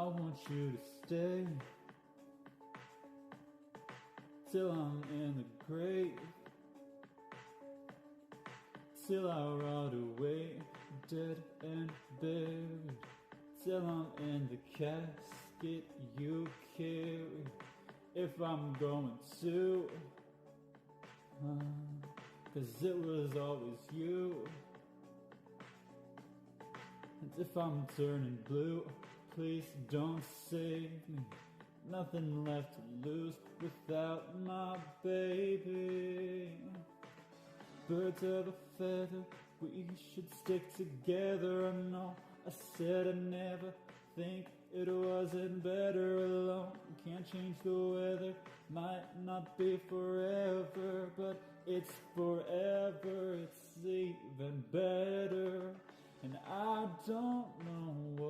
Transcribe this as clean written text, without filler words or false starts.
want you to stay till I'm in the grave, till I rot away, dead and buried, till I'm in the casket you carry. If I'm going to, 'cause it was always you. And if I'm turning blue, please don't save me. Nothing left to lose without my baby. Birds of a feather, we should stick together. I know I said I'd never think it wasn't better alone. Can't change the weather, might not be forever, but it's forever, it's even better. And I don't know what